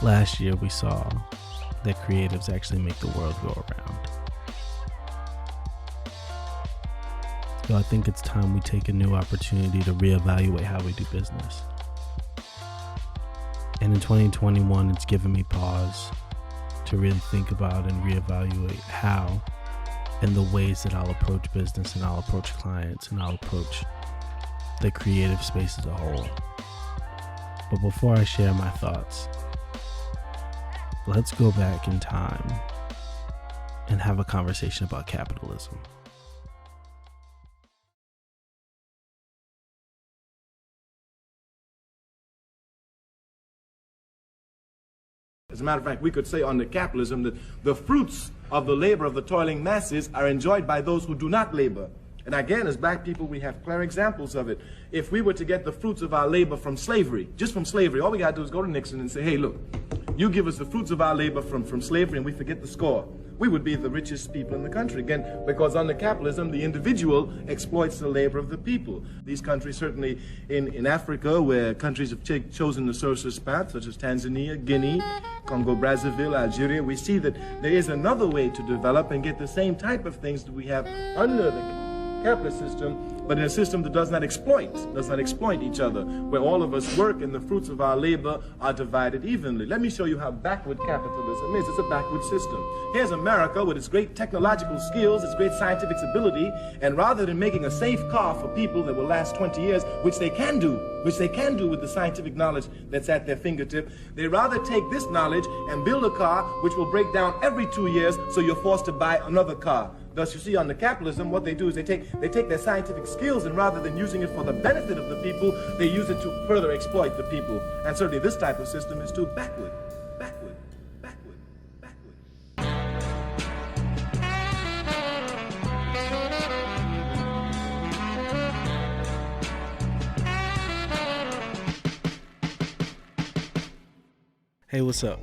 Last year we saw that creatives actually make the world go around. So I think it's time we take a new opportunity to reevaluate how we do business. And in 2021, it's given me pause to really think about and reevaluate how and the ways that I'll approach business and I'll approach clients and I'll approach the creative space as a whole. But before I share my thoughts, let's go back in time and have a conversation about capitalism. As a matter of fact, we could say under capitalism that the fruits of the labor of the toiling masses are enjoyed by those who do not labor. And again, as black people, we have clear examples of it. If we were to get the fruits of our labor from slavery, just from slavery, all we got to do is go to Nixon and say, hey, look, you give us the fruits of our labor from slavery and we forget the score. We would be the richest people in the country, again, because under capitalism, the individual exploits the labor of the people. These countries, certainly in Africa, where countries have chosen the socialist path, such as Tanzania, Guinea, Congo, Brazzaville, Algeria, we see that there is another way to develop and get the same type of things that we have under the capitalist system, but in a system that does not exploit each other, where all of us work and the fruits of our labor are divided evenly. Let me show you how backward capitalism is. It's a backward system. Here's America with its great technological skills, its great scientific ability, and rather than making a safe car for people that will last 20 years, which they can do with the scientific knowledge that's at their fingertip, they rather take this knowledge and build a car which will break down every 2 years, so you're forced to buy another car. Thus, you see, under capitalism, what they do is they take their scientific skills, and rather than using it for the benefit of the people, they use it to further exploit the people. And certainly this type of system is too backward. Hey, what's up?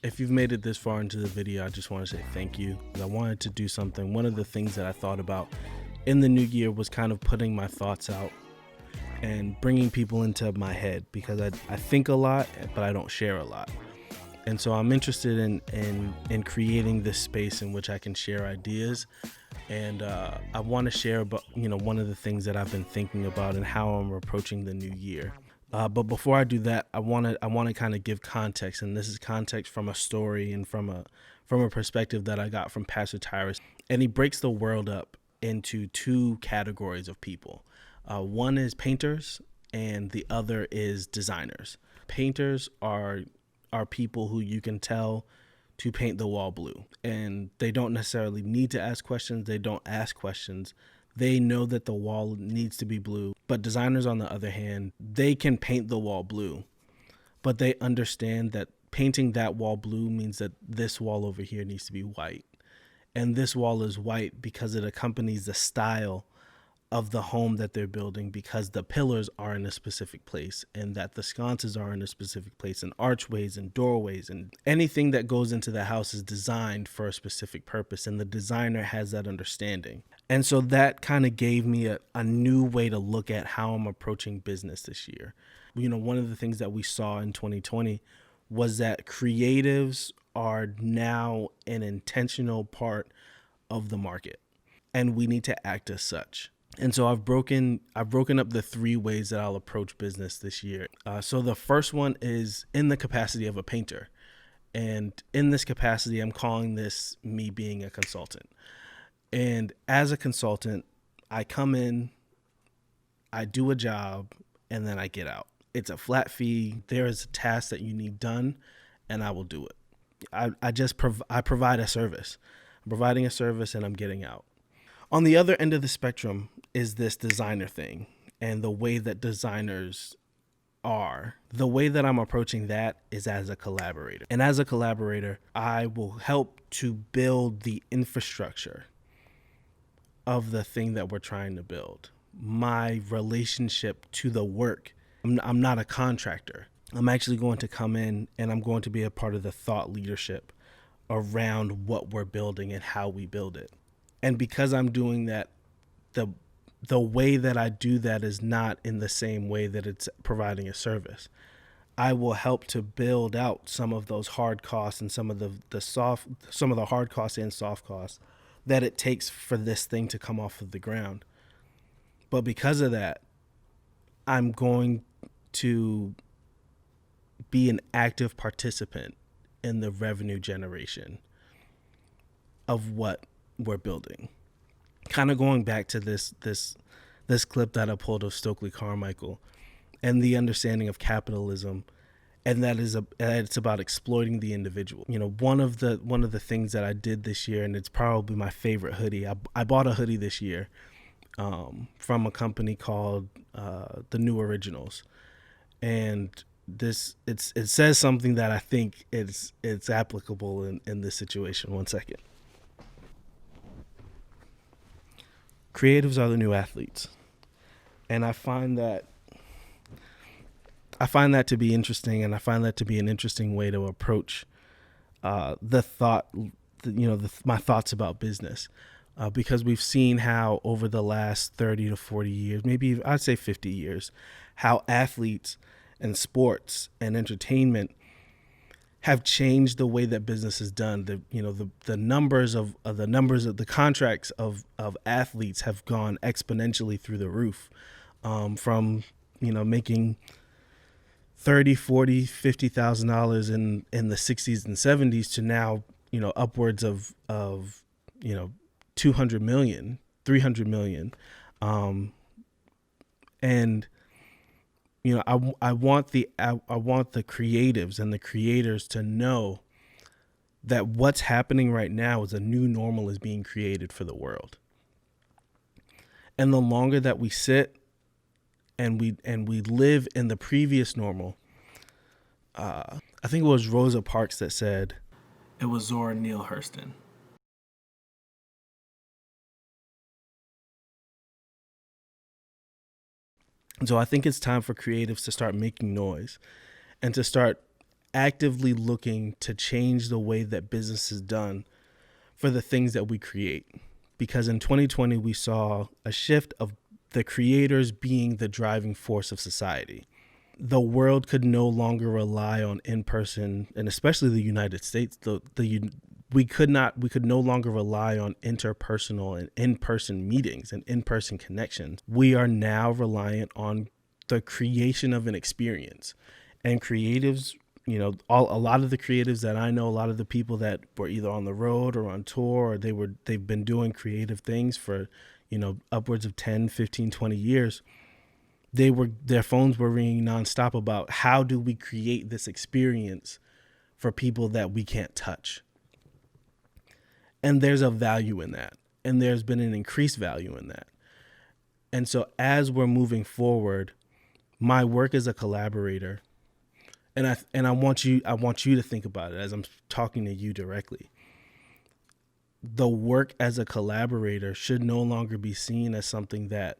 If you've made it this far into the video, I just want to say thank you. I wanted to do something. One of the things that I thought about in the new year was kind of putting my thoughts out and bringing people into my head, because I think a lot, but I don't share a lot. And so I'm interested in creating this space in which I can share ideas. And I want to share about, one of the things that I've been thinking about and how I'm approaching the new year. But before I do that, I want to kind of give context, and this is context from a story and from a perspective that I got from Pastor Tyrus. And he breaks the world up into two categories of people. One is painters, and the other is designers. Painters are people who you can tell to paint the wall blue, and they don't necessarily need to ask questions. They don't ask questions. They know that the wall needs to be blue. But designers, on the other hand, they can paint the wall blue, but they understand that painting that wall blue means that this wall over here needs to be white. And this wall is white because it accompanies the style of the home that they're building, because the pillars are in a specific place and that the sconces are in a specific place, and archways and doorways and anything that goes into the house is designed for a specific purpose, and the designer has that understanding. And so that kind of gave me a new way to look at how I'm approaching business this year. One of the things that we saw in 2020 was that creatives are now an intentional part of the market, and we need to act as such. And so I've broken up the three ways that I'll approach business this year. So the first one is in the capacity of a painter. And in this capacity, I'm calling this me being a consultant. And as a consultant, I come in, I do a job, and then I get out. It's a flat fee. There is a task that you need done, and I will do it. I provide a service. I'm providing a service, and I'm getting out. On the other end of the spectrum is this designer thing, and the way that designers are. The way that I'm approaching that is as a collaborator. And as a collaborator, I will help to build the infrastructure of the thing that we're trying to build. My relationship to the work, I'm not a contractor. I'm actually going to come in and I'm going to be a part of the thought leadership around what we're building and how we build it. And because I'm doing that, the way that I do that is not in the same way that it's providing a service. I will help to build out some of those hard costs and some of the hard costs and soft costs that it takes for this thing to come off of the ground. But because of that, I'm going to be an active participant in the revenue generation of what we're building. Kind of going back to this clip that I pulled of Stokely Carmichael and the understanding of capitalism, and that it's about exploiting the individual. You know, one of the things that I did this year, and it's probably my favorite hoodie. I bought a hoodie this year from a company called the New Originals, and it says something that I think it's applicable in this situation. One second. Creatives are the new athletes, and I find that to be interesting, and I find that to be an interesting way to approach my thoughts about business, because we've seen how over the last 30 to 40 years, maybe I'd say 50 years, how athletes and sports and entertainment have changed the way that business is done. The numbers of the contracts of athletes have gone exponentially through the roof, from making $30,000, $40,000, $50,000 in the 60s and 70s to now upwards of 200 million, 300 million, and I want the creatives and the creators to know that what's happening right now is a new normal is being created for the world. And the longer that we sit and we live in the previous normal, I think it was Rosa Parks that said, it was Zora Neale Hurston. And so I think it's time for creatives to start making noise and to start actively looking to change the way that business is done for the things that we create. Because in 2020, we saw a shift of the creators being the driving force of society. The world could no longer rely on in-person, and especially the United States, we could no longer rely on interpersonal and in-person meetings and in-person connections. We are now reliant on the creation of an experience. And creatives, a lot of the creatives that I know, a lot of the people that were either on the road or on tour, or they've been doing creative things for, upwards of 10, 15, 20 years. Their phones were ringing nonstop about how do we create this experience for people that we can't touch. And there's a value in that. And there's been an increased value in that. And so as we're moving forward, my work as a collaborator, and I want you to think about it as I'm talking to you directly. The work as a collaborator should no longer be seen as something that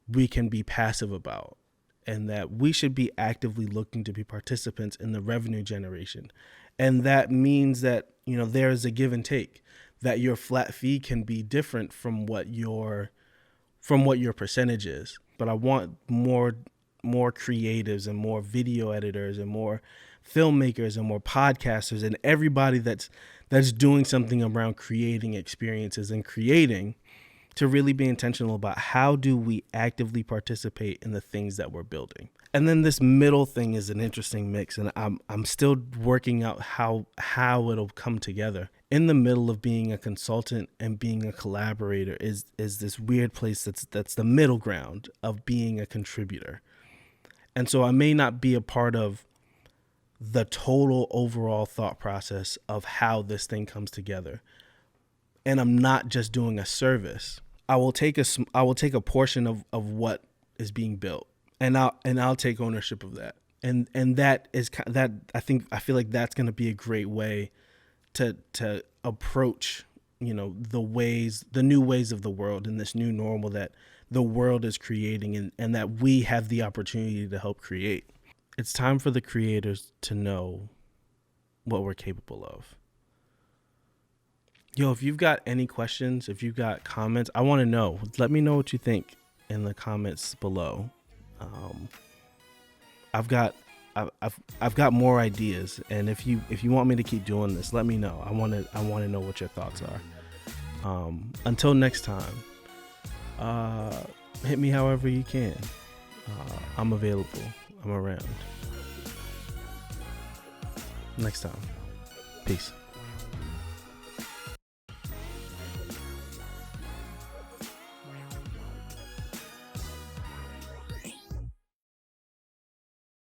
we can be passive about, and that we should be actively looking to be participants in the revenue generation. And that means that, there is a give and take, that your flat fee can be different from what your percentage is. But I want more creatives and more video editors and more filmmakers and more podcasters and everybody that's doing something around creating experiences and creating, to really be intentional about how do we actively participate in the things that we're building. And then this middle thing is an interesting mix, and I'm still working out how it'll come together. In the middle of being a consultant and being a collaborator is this weird place that's the middle ground of being a contributor. And so I may not be a part of the total overall thought process of how this thing comes together. And I'm not just doing a service. I will take a portion of what is being built, and I'll take ownership of that. And that is that I feel like that's going to be a great way to approach, the new ways of the world and this new normal that the world is creating, and that we have the opportunity to help create. It's time for the creators to know what we're capable of. Yo, if you've got any questions, if you've got comments, I want to know. Let me know what you think in the comments below. I've got I've got more ideas, and if you want me to keep doing this, let me know. I want to know what your thoughts are. Until next time, hit me however you can. I'm available. I'm around. Next time, peace.